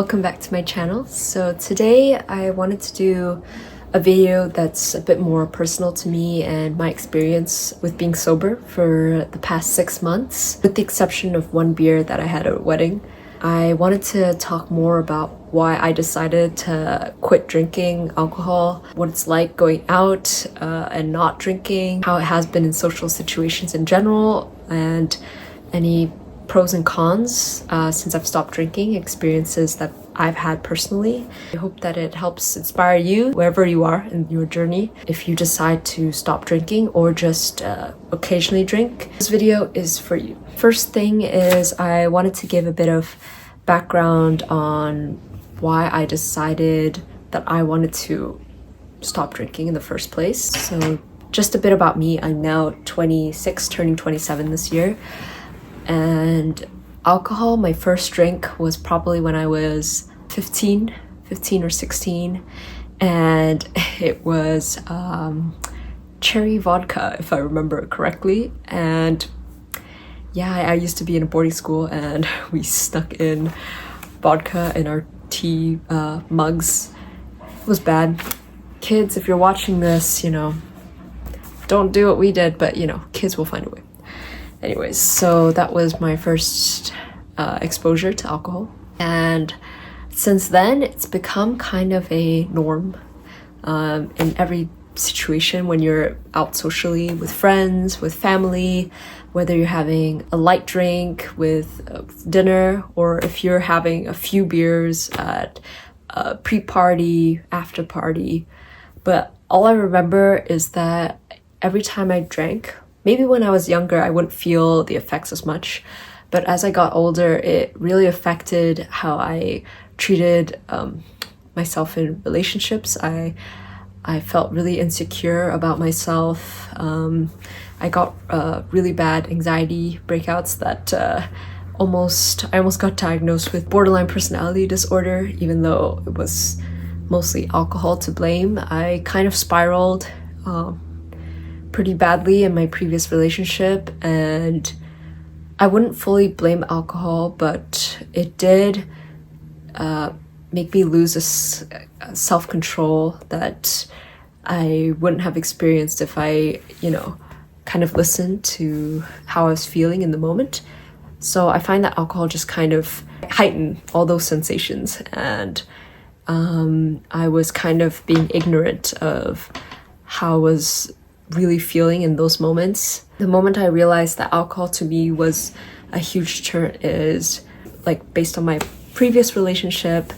welcome back to my channel. So today I wanted to do a video that's a bit more personal to me and my experience with being sober for the past 6 months, with the exception of one beer that I had at a wedding. I wanted to talk more about why I decided to quit drinking alcohol, what it's like going out and not drinking, how it has been in social situations in general, and any pros and cons since I've stopped drinking, experiences that I've had personally. I hope that it helps inspire you wherever you are in your journey if you decide to stop drinking or just occasionally drink. This video is for you. First thing is I wanted to give a bit of background on why I decided that I wanted to stop drinking in the first place. So just a bit about me. I'm now 26, turning 27 this year. And alcohol, my first drink was probably when I was 15 or 16, and it was cherry vodka, if I remember correctly. And yeah, I used to be in a boarding school and we stuck in vodka in our tea mugs. It was bad. Kids, if you're watching this, don't do what we did, but kids will find a way. Anyways, so that was my first exposure to alcohol. And since then, it's become kind of a norm in every situation when you're out socially with friends, with family, whether you're having a light drink with dinner, or if you're having a few beers at a pre-party, after party. But all I remember is that every time I drank, maybe when I was younger, I wouldn't feel the effects as much. But as I got older, it really affected how I treated myself in relationships. I felt really insecure about myself. I got really bad anxiety breakouts that I almost got diagnosed with borderline personality disorder, even though it was mostly alcohol to blame. I kind of spiraled pretty badly in my previous relationship, and I wouldn't fully blame alcohol, but it did make me lose a self-control that I wouldn't have experienced if I, kind of listened to how I was feeling in the moment. So I find that alcohol just kind of heightened all those sensations, and I was kind of being ignorant of how I was really feeling in those moments. The moment I realized that alcohol to me was a huge turn is based on my previous relationship.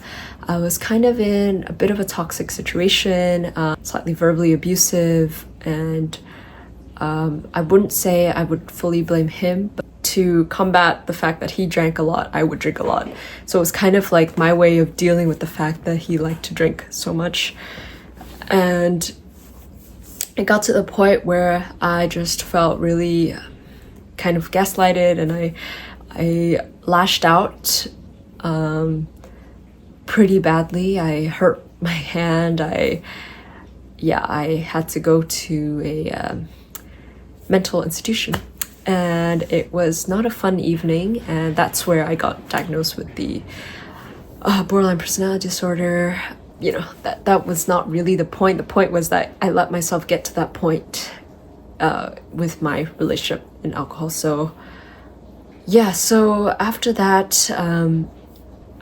I was kind of in a bit of a toxic situation, slightly verbally abusive, and I wouldn't say I would fully blame him, but to combat the fact that he drank a lot, I would drink a lot. So it was kind of like my way of dealing with the fact that he liked to drink so much. And it got to the point where I just felt really kind of gaslighted, and I lashed out pretty badly. I hurt my hand. I had to go to a mental institution, and it was not a fun evening, and that's where I got diagnosed with the borderline personality disorder. That was not really the point. The point was that I let myself get to that point with my relationship in alcohol. So after that,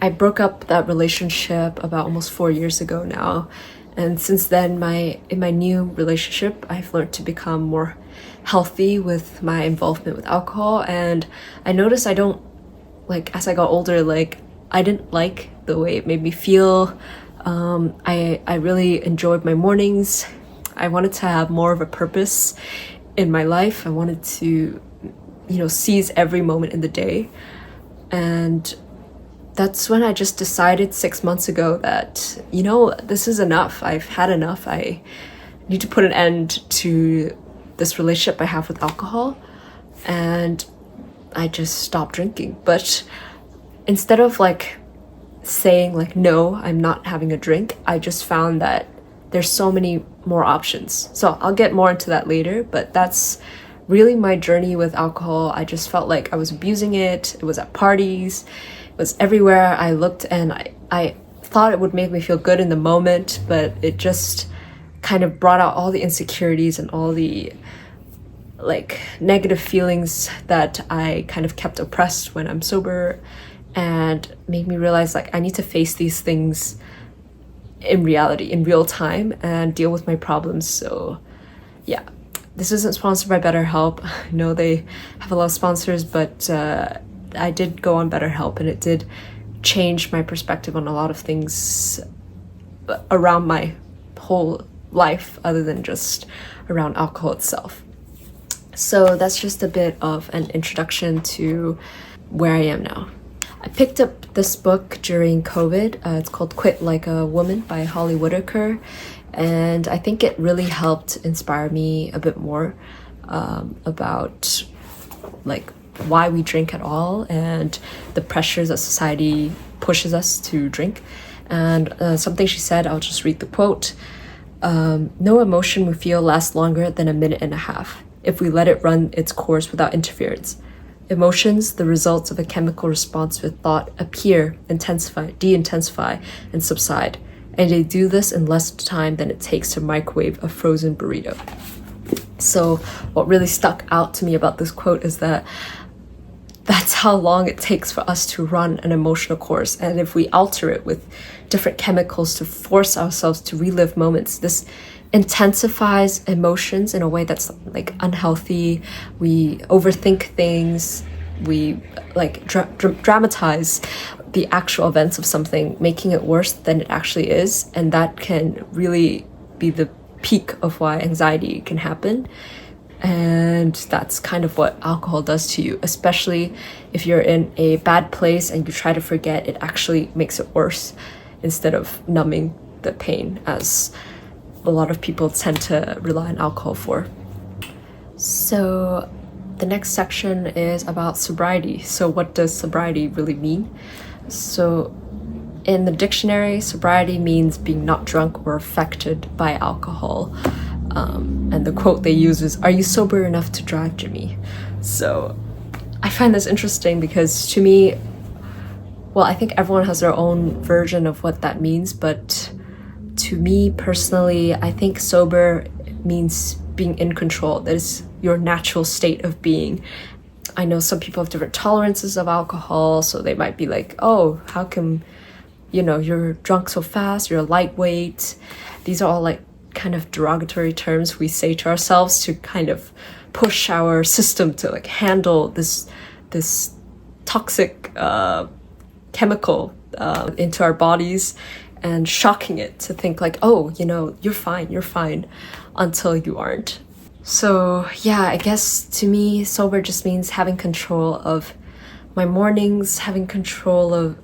I broke up that relationship about almost 4 years ago now. And since then, in my new relationship, I've learned to become more healthy with my involvement with alcohol. And I noticed I don't, as I got older, I didn't like the way it made me feel. I really enjoyed my mornings. I wanted to have more of a purpose in my life. I wanted to, seize every moment in the day. And that's when I just decided 6 months ago that, this is enough. I've had enough. I need to put an end to this relationship I have with alcohol. And I just stopped drinking. But instead of saying no, I'm not having a drink, I just found that there's so many more options. So I'll get more into that later, but that's really my journey with alcohol. I just felt like I was abusing it. It was at parties, it was everywhere I looked, and I thought it would make me feel good in the moment, but it just kind of brought out all the insecurities and all the like negative feelings that I kind of kept oppressed when I'm sober, and made me realize like I need to face these things in reality, in real time, and deal with my problems. So yeah, this isn't sponsored by BetterHelp. I know they have a lot of sponsors, but I did go on BetterHelp, and it did change my perspective on a lot of things around my whole life other than just around alcohol itself. So that's just a bit of an introduction to where I am now. I picked up this book during COVID. It's called Quit Like a Woman by Holly Whitaker, and I think it really helped inspire me a bit more about like why we drink at all and the pressures that society pushes us to drink. And something she said, I'll just read the quote. No emotion we feel lasts longer than a minute and a half if we let it run its course without interference. Emotions, the results of a chemical response with thought, appear, intensify, de-intensify, and subside. And they do this in less time than it takes to microwave a frozen burrito. So what really stuck out to me about this quote is that that's how long it takes for us to run an emotional course. And if we alter it with different chemicals to force ourselves to relive moments, this intensifies emotions in a way that's like unhealthy. We overthink things. We like dramatize the actual events of something, making it worse than it actually is. And that can really be the peak of why anxiety can happen. And that's kind of what alcohol does to you, especially if you're in a bad place and you try to forget. It actually makes it worse instead of numbing the pain, as a lot of people tend to rely on alcohol for. So the next section is about sobriety. So what does sobriety really mean? So in the dictionary, sobriety means being not drunk or affected by alcohol. And the quote they use is, "Are you sober enough to drive, Jimmy?" So I find this interesting because to me, well, I think everyone has their own version of what that means, but to me personally, I think sober means being in control. That is your natural state of being. I know some people have different tolerances of alcohol, so they might be like, oh, how come, you're drunk so fast, you're a lightweight. These are all like kind of derogatory terms we say to ourselves to kind of push our system to like handle this toxic chemical into our bodies, and shocking it to think like, oh, you're fine until you aren't. So yeah, I guess to me, sober just means having control of my mornings, having control of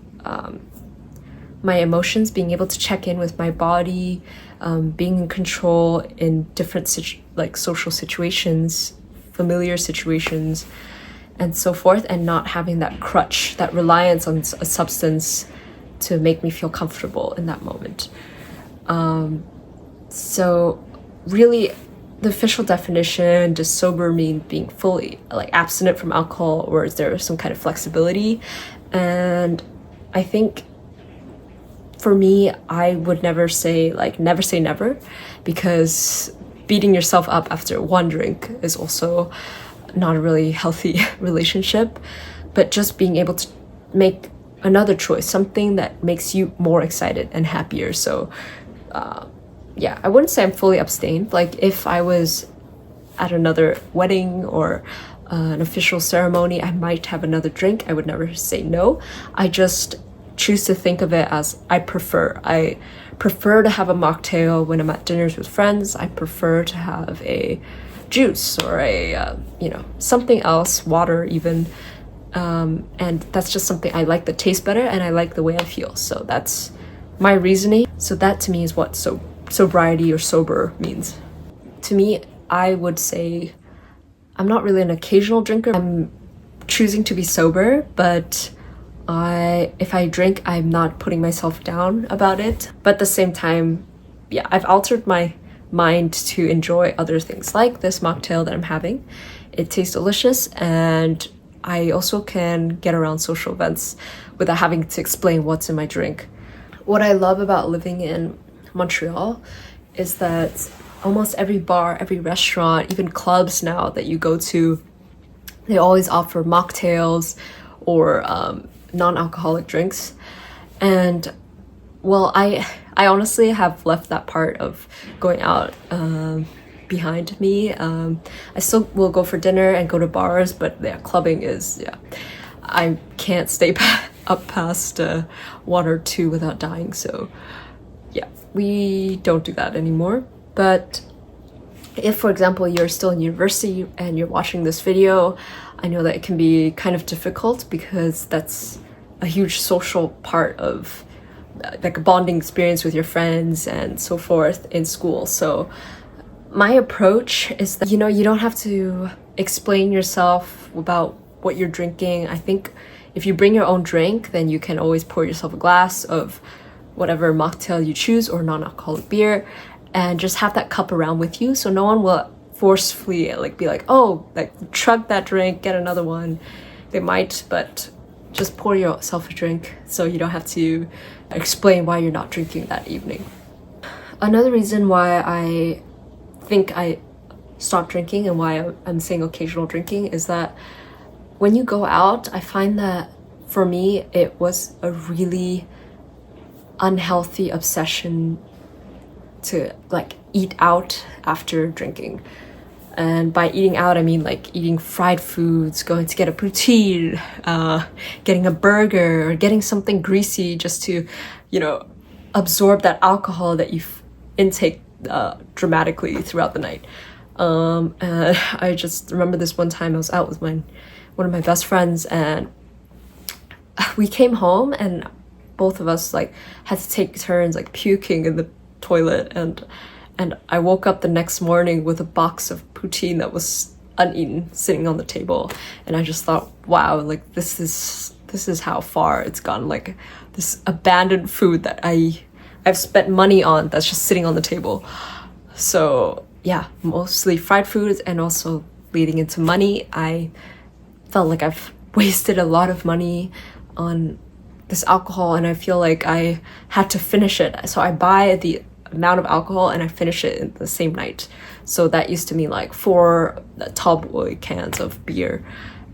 my emotions, being able to check in with my body, being in control in different social situations, familiar situations, and so forth, and not having that crutch, that reliance on a substance to make me feel comfortable in that moment. So really, the official definition, does sober mean being fully like abstinent from alcohol, or is there some kind of flexibility? And I think for me, I would never say never, because beating yourself up after one drink is also not a really healthy relationship. But just being able to make another choice, something that makes you more excited and happier. So yeah, I wouldn't say I'm fully abstained. Like if I was at another wedding or an official ceremony, I might have another drink. I would never say no. I just choose to think of it as I prefer to have a mocktail when I'm at dinners with friends. I prefer to have a juice or a something else, water even, and that's just something I like that tastes better, and I like the way I feel. So that's my reasoning. So that to me is what sobriety or sober means. To me, I would say I'm not really an occasional drinker. I'm choosing to be sober, but if I drink, I'm not putting myself down about it. But at the same time, yeah, I've altered my mind to enjoy other things like this mocktail that I'm having. It tastes delicious, and I also can get around social events without having to explain what's in my drink. What I love about living in Montreal is that almost every bar, every restaurant, even clubs now that you go to, they always offer mocktails or non-alcoholic drinks. And well, I honestly have left that part of going out behind me. I still will go for dinner and go to bars, but yeah, clubbing is, yeah, I can't stay up past 1 or 2 without dying. So yeah, we don't do that anymore. But if, for example, you're still in university and you're watching this video, I know that it can be kind of difficult because that's a huge social part of like a bonding experience with your friends and so forth in school. So my approach is that, you know, you don't have to explain yourself about what you're drinking. I think if you bring your own drink, then you can always pour yourself a glass of whatever mocktail you choose or non-alcoholic beer and just have that cup around with you, so no one will forcefully like be like, oh, like chug that drink, get another one. They might, but just pour yourself a drink so you don't have to explain why you're not drinking that evening. Another reason why I think I stopped drinking and why I'm saying occasional drinking is that when you go out, I find that for me it was a really unhealthy obsession to like eat out after drinking. And by eating out, I mean like eating fried foods, going to get a poutine, getting a burger, or getting something greasy just to, you know, absorb that alcohol that you intake dramatically throughout the night. And I just remember this one time I was out with one of my best friends, and we came home and both of us like had to take turns like puking in the toilet, and I woke up the next morning with a box of poutine that was uneaten sitting on the table, and I just thought, wow, like this is how far it's gone, like this abandoned food that I've spent money on that's just sitting on the table. So yeah, mostly fried foods, and also leading into money. I felt like I've wasted a lot of money on this alcohol, and I feel like I had to finish it. So I buy the amount of alcohol and I finish it in the same night. So that used to mean like 4 tall boy cans of beer.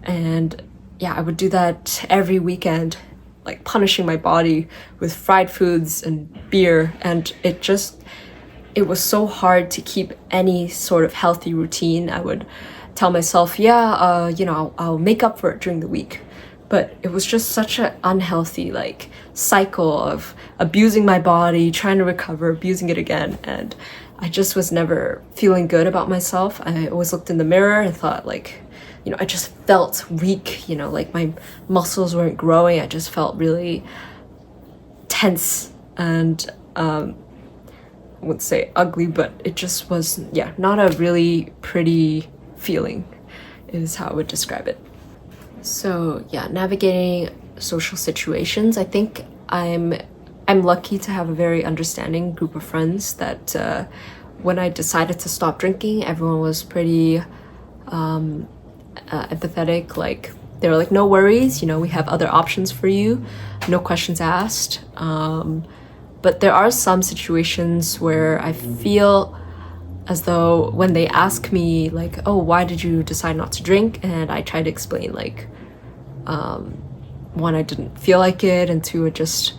And yeah, I would do that every weekend, like punishing my body with fried foods and beer. And it was so hard to keep any sort of healthy routine. I would tell myself, yeah, you know, I'll make up for it during the week. But it was just such an unhealthy like cycle of abusing my body, trying to recover, abusing it again. And I just was never feeling good about myself. I always looked in the mirror and thought like, you know, I just felt weak, you know, like my muscles weren't growing. I just felt really tense and I wouldn't say ugly, but it just was, yeah, not a really pretty feeling is how I would describe it. So yeah, navigating social situations. I think I'm lucky to have a very understanding group of friends that when I decided to stop drinking, everyone was pretty empathetic. Like they were like, no worries, you know, we have other options for you, no questions asked. But there are some situations where I feel as though when they ask me like, oh, why did you decide not to drink? And I try to explain like, 1, I didn't feel like it, and 2, it just,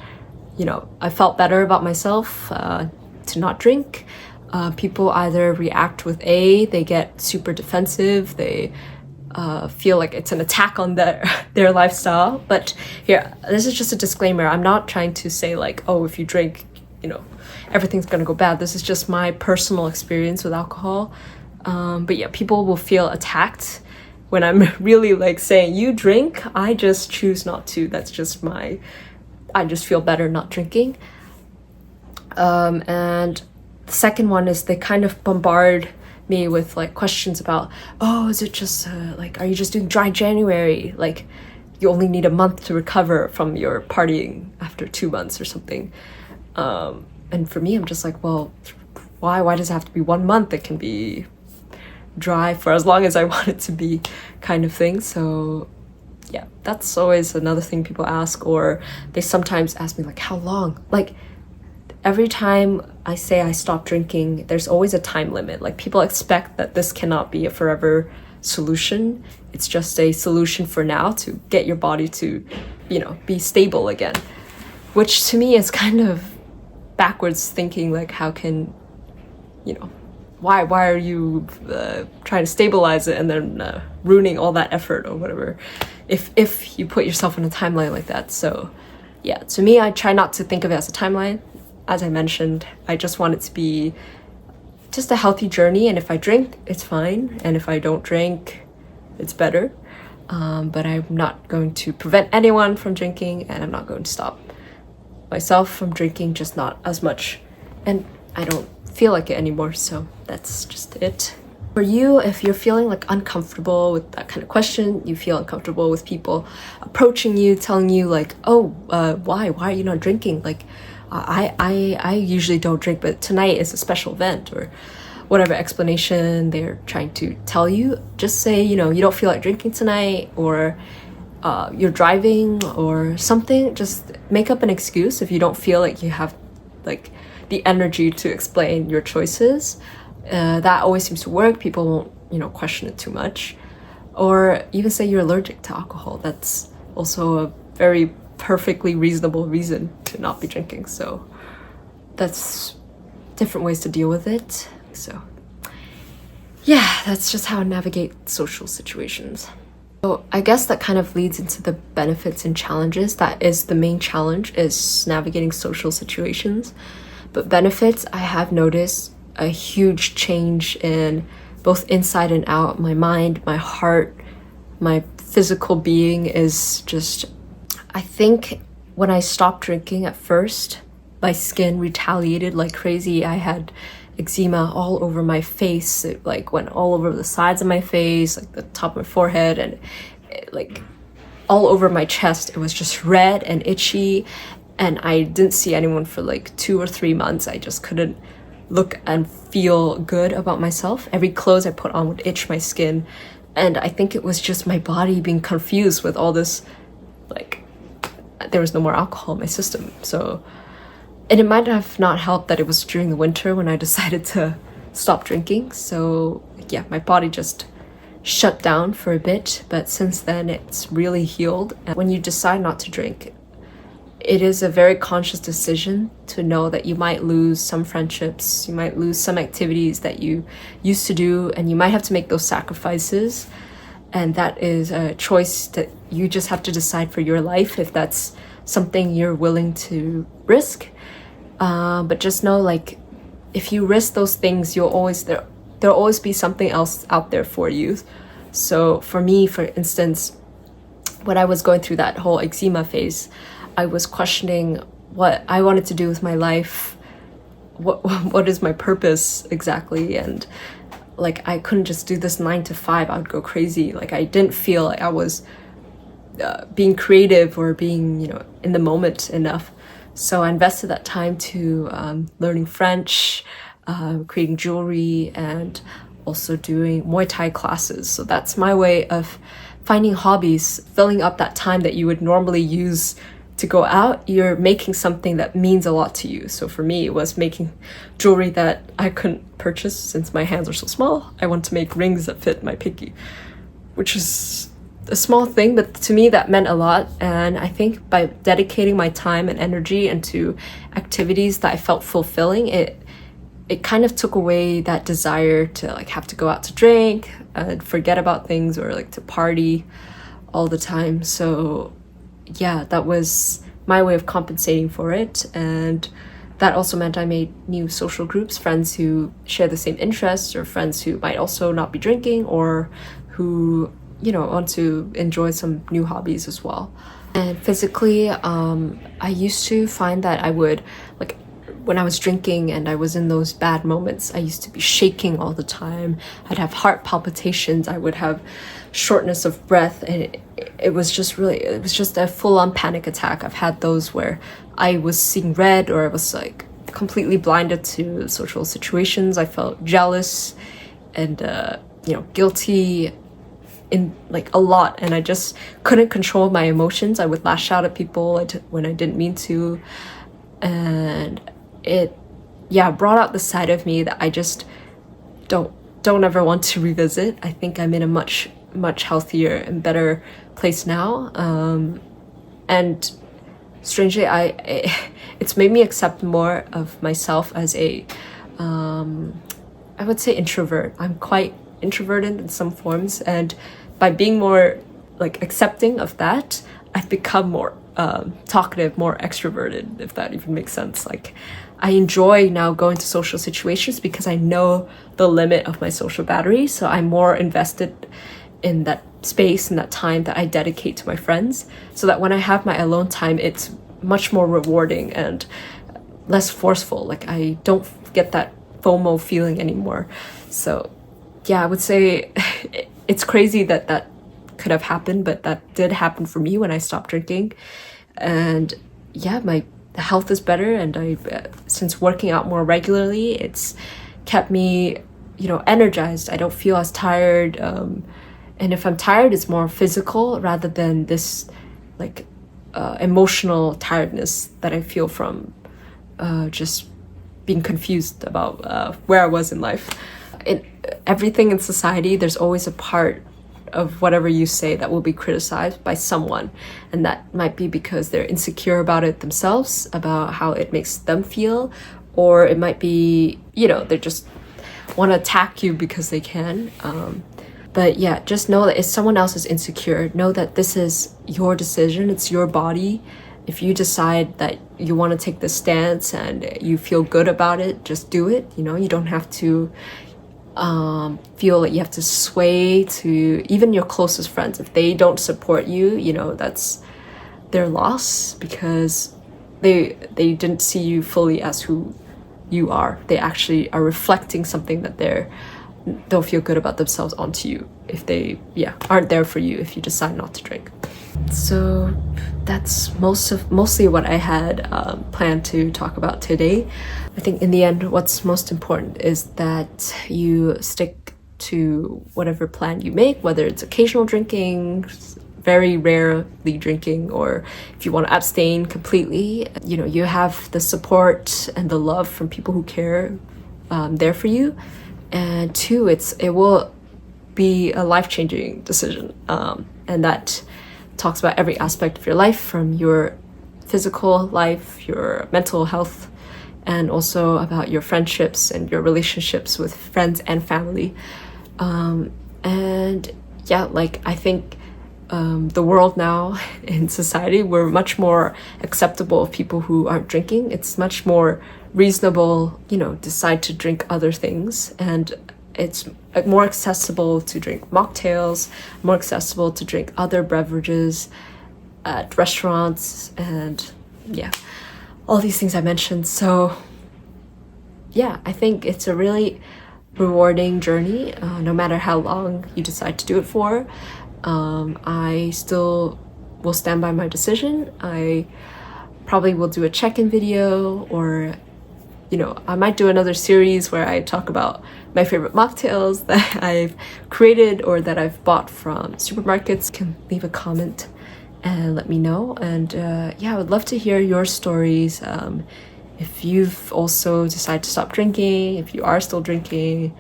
you know, I felt better about myself to not drink. People either react with they get super defensive, they feel like it's an attack on their lifestyle. But here, this is just a disclaimer. I'm not trying to say like, oh, if you drink, you know, everything's gonna go bad. This is just my personal experience with alcohol. But yeah, people will feel attacked when I'm really like saying, you drink, I just choose not to. That's just I just feel better not drinking. And the second one is they kind of bombard me with like questions about, oh, is it just like, are you just doing dry January? Like you only need a month to recover from your partying after 2 months or something. And for me, I'm just like, well, why does it have to be 1 month? It can be dry for as long as I want it to be, kind of thing. So yeah, that's always another thing people ask, or they sometimes ask me like, how long? Like, every time I say I stop drinking, there's always a time limit. Like, people expect that this cannot be a forever solution. It's just a solution for now to get your body to, you know, be stable again. Which to me is kind of backwards thinking, like, how can, you know, why are you trying to stabilize it and then ruining all that effort or whatever if you put yourself on a timeline like that. So yeah, to me, I try not to think of it as a timeline. As I mentioned, I just want it to be just a healthy journey, and if I drink, it's fine, and if I don't drink, it's better. But I'm not going to prevent anyone from drinking, and I'm not going to stop myself from drinking, just not as much, and I don't feel like it anymore. So that's just it. For you, if you're feeling like uncomfortable with that kind of question, you feel uncomfortable with people approaching you, telling you like, oh, why are you not drinking? Like, I usually don't drink, but tonight is a special event, or whatever explanation they're trying to tell you, just say, you know, you don't feel like drinking tonight, or you're driving or something. Just make up an excuse if you don't feel like you have like the energy to explain your choices. That always seems to work. People won't, you know, question it too much. Or even say you're allergic to alcohol. That's also a very perfectly reasonable reason to not be drinking. So that's different ways to deal with it. So yeah, that's just how I navigate social situations. So I guess that kind of leads into the benefits and challenges. That is the main challenge, is navigating social situations. But benefits, I have noticed a huge change in both inside and out. My mind, my heart, my physical being is just, I think when I stopped drinking at first, my skin retaliated like crazy. I had eczema all over my face. It like went all over the sides of my face, like the top of my forehead, and like all over my chest. It was just red and itchy, and I didn't see anyone for like 2 or 3 months. I just couldn't look and feel good about myself. Every clothes I put on would itch my skin, and I think it was just my body being confused with all this, like, there was no more alcohol in my system. So, and it might have not helped that it was during the winter when I decided to stop drinking. So yeah, my body just shut down for a bit, but since then it's really healed. And when you decide not to drink, it is a very conscious decision to know that you might lose some friendships, you might lose some activities that you used to do, and you might have to make those sacrifices. And that is a choice that you just have to decide for your life if that's something you're willing to risk. But just know, like, if you risk those things, there'll always be something else out there for you. So for me, for instance, when I was going through that whole eczema phase, I was questioning what I wanted to do with my life. What is my purpose exactly? And like, I couldn't just do this 9 to 5. I would go crazy. Like, I didn't feel like I was being creative or being, you know, in the moment enough. So I invested that time to learning French, creating jewelry, and also doing Muay Thai classes. So that's my way of finding hobbies, filling up that time that you would normally use to go out. You're making something that means a lot to you. So for me, it was making jewelry that I couldn't purchase since my hands are so small. I want to make rings that fit my pinky, which is a small thing, but to me that meant a lot. And I think by dedicating my time and energy into activities that I felt fulfilling, it kind of took away that desire to like have to go out to drink and forget about things, or like to party all the time. So yeah, that was my way of compensating for it. And that also meant I made new social groups, friends who share the same interests, or friends who might also not be drinking, or who, you know, want to enjoy some new hobbies as well. And physically, I used to find that I would, like, when I was drinking and I was in those bad moments, I used to be shaking all the time. I'd have heart palpitations. I would have shortness of breath, and it was just a full-on panic attack. I've had those where I was seeing red, or I was like completely blinded to social situations. I felt jealous and, you know, guilty. in like a lot, and I just couldn't control my emotions. I would lash out at people when I didn't mean to, and it brought out the side of me that I just don't ever want to revisit. I think I'm in a much healthier and better place now, and strangely it's made me accept more of myself as a I would say introvert. I'm quite introverted in some forms, and by being more like accepting of that, I've become more talkative, more extroverted, if that even makes sense. Like, I enjoy now going to social situations because I know the limit of my social battery, so I'm more invested in that space and that time that I dedicate to my friends, so that when I have my alone time, it's much more rewarding and less forceful. Like, I don't get that FOMO feeling anymore. So yeah, I would say it's crazy that that could have happened, but that did happen for me when I stopped drinking. And yeah, my health is better, and I since working out more regularly, it's kept me, you know, energized. I don't feel as tired, and if I'm tired, it's more physical rather than this like emotional tiredness that I feel from just being confused about where I was in life. In everything in society, there's always a part of whatever you say that will be criticized by someone, and that might be because they're insecure about it themselves, about how it makes them feel, or it might be, you know, they just want to attack you because they can. But yeah, just know that if someone else is insecure, know that this is your decision, it's your body. If you decide that you want to take this stance and you feel good about it, just do it. You know, you don't have to feel like you have to sway to even your closest friends. If they don't support you, you know, that's their loss, because they didn't see you fully as who you are. They actually are reflecting something that they'll feel good about themselves onto you if they aren't there for you if you decide not to drink. So that's mostly what I had planned to talk about today. I think in the end, what's most important is that you stick to whatever plan you make, whether it's occasional drinking, very rarely drinking, or if you want to abstain completely. You know, you have the support and the love from people who care there for you. And two, it will be a life-changing decision, and that talks about every aspect of your life, from your physical life, your mental health, and also about your friendships and your relationships with friends and family. And yeah, like, I think the world now in society, we're much more acceptable of people who aren't drinking. It's much more reasonable, you know, decide to drink other things, and it's more accessible to drink mocktails, more accessible to drink other beverages at restaurants, and yeah, all these things I mentioned. So yeah, I think it's a really rewarding journey, no matter how long you decide to do it for. I still will stand by my decision. I probably will do a check-in video, or you know, I might do another series where I talk about my favorite mocktails that I've created or that I've bought from supermarkets. You can leave a comment and let me know. And yeah, I would love to hear your stories. If you've also decided to stop drinking, if you are still drinking,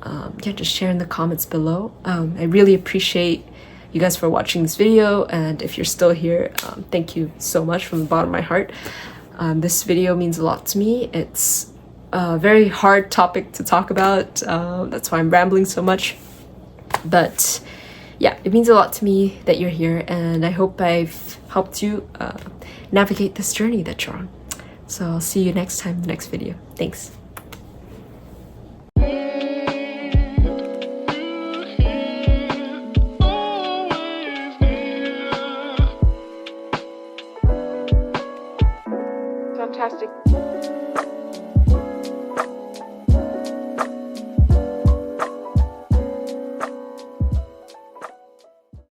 yeah, just share in the comments below. I really appreciate you guys for watching this video, and if you're still here, thank you so much from the bottom of my heart. This video means a lot to me. It's a very hard topic to talk about. That's why I'm rambling so much. But yeah, it means a lot to me that you're here, and I hope I've helped you navigate this journey that you're on. So I'll see you next time in the next video. Thanks. Fantastic.